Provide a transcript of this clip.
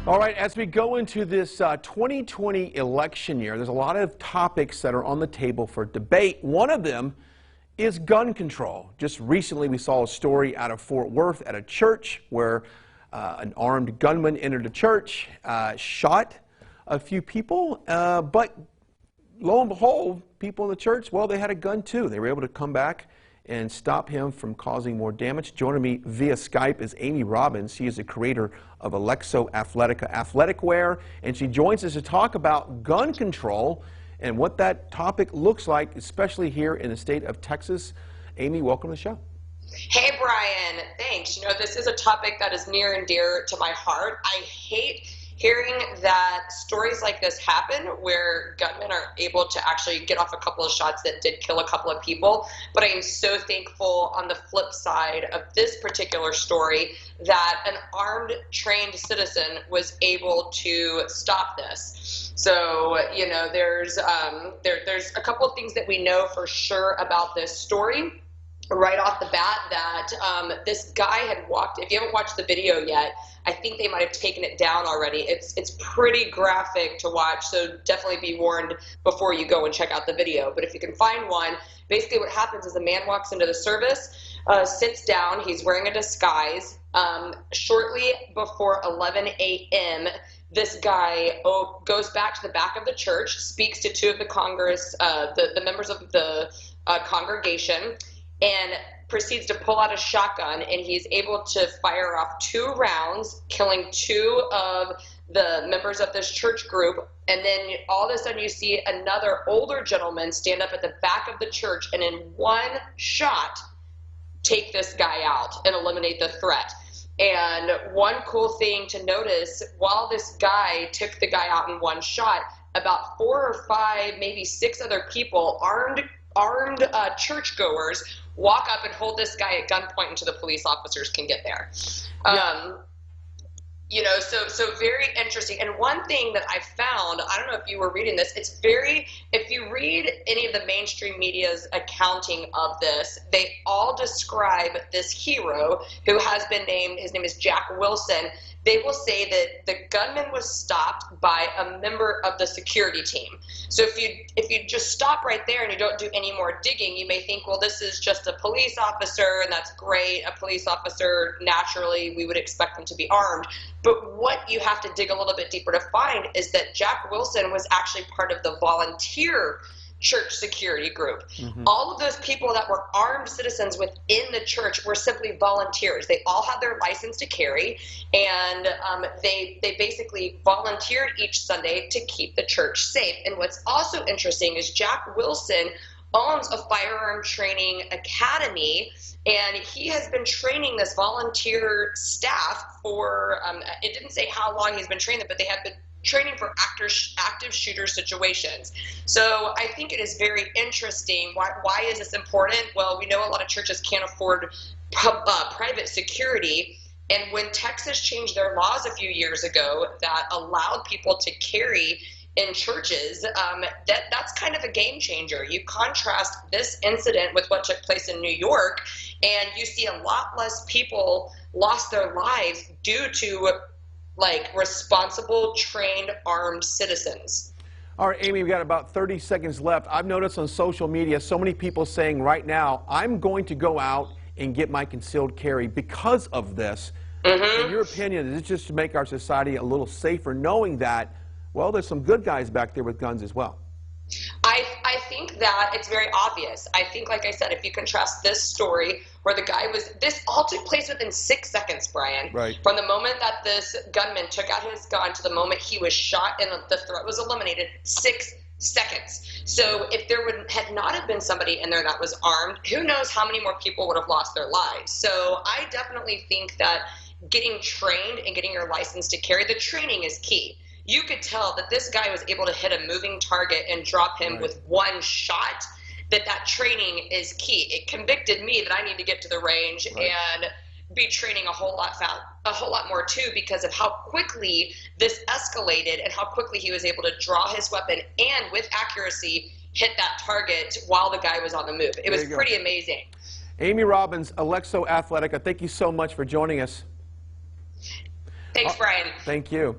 All right, as we go into this 2020 election year, there's a lot of topics that are on the table for debate. One of them is gun control. Just recently, we saw a story out of Fort Worth at a church where an armed gunman entered a church, shot a few people, but lo and behold, people in the church, well, they had a gun too. They were able to come back and stop him from causing more damage. Joining me via Skype is Amy Robbins. She is the creator of Alexo Athletica athletic wear, and she joins us to talk about gun control and what that topic looks like, especially here in the state of Texas. Amy, welcome to the show. Hey, Brian. Thanks. You know, this is a topic that is near and dear to my heart. I hate hearing that stories like this happen where gunmen are able to actually get off a couple of shots that did kill a couple of people. But I am so thankful on the flip side of this particular story that an armed, trained citizen was able to stop this. So, you know, there's a couple of things that we know for sure about this story right off the bat, that this guy had walked. If you haven't watched the video yet, I think they might have taken it down already. It's pretty graphic to watch, so definitely be warned before you go and check out the video. But if you can find one, basically what happens is a man walks into the service, sits down, he's wearing a disguise. Shortly before 11 a.m., this guy goes back to the back of the church, speaks to two of the members of the congregation, and proceeds to pull out a shotgun, and he's able to fire off 2 rounds, killing 2 of the members of this church group. And then all of a sudden you see another older gentleman stand up at the back of the church and in one shot take this guy out and eliminate the threat. And one cool thing to notice, while this guy took the guy out in one shot, about 4 or 5, maybe 6 other people, armed churchgoers, walk up and hold this guy at gunpoint until the police officers can get there. You know, so very interesting. And one thing that I found, I don't know if you were reading this, if you read any of the mainstream media's accounting of this, they all describe this hero who has been named, his name is Jack Wilson. They will say that the gunman was stopped by a member of the security team. So if you just stop right there and you don't do any more digging, you may think, well, this is just a police officer, and that's great. A police officer, naturally, we would expect them to be armed. But what you have to dig a little bit deeper to find is that Jack Wilson was actually part of the volunteer church security group. Mm-hmm. All of those people that were armed citizens within the church were simply volunteers. They all had their license to carry, and they basically volunteered each Sunday to keep the church safe. And what's also interesting is Jack Wilson owns a firearm training academy, and he has been training this volunteer staff for, it didn't say how long he's been training them, but they have been training for active shooter situations. So I think it is very interesting. Why is this important? Well, we know a lot of churches can't afford private security. And when Texas changed their laws a few years ago that allowed people to carry in churches, that's kind of a game changer. You contrast this incident with what took place in New York, and you see a lot less people lost their lives due to responsible, trained, armed citizens. All right, Amy, we've got about 30 seconds left. I've noticed on social media so many people saying right now, I'm going to go out and get my concealed carry because of this. Mm-hmm. In your opinion, is it just to make our society a little safer, knowing that, well, there's some good guys back there with guns as well? I think that it's very obvious. I think, like I said, if you contrast this story where this all took place within 6 seconds, Brian. Right. From the moment that this gunman took out his gun to the moment he was shot and the threat was eliminated, 6 seconds. So if there had not have been somebody in there that was armed, who knows how many more people would have lost their lives. So I definitely think that getting trained and getting your license to carry, the training is key. You could tell that this guy was able to hit a moving target and drop him with one shot, that training is key. It convicted me that I need to get to the range and be training a whole lot more too, because of how quickly this escalated and how quickly he was able to draw his weapon and with accuracy hit that target while the guy was on the move. It was pretty amazing. Amy Robbins, Alexo Athletica, thank you so much for joining us. Thanks, Brian. Thank you.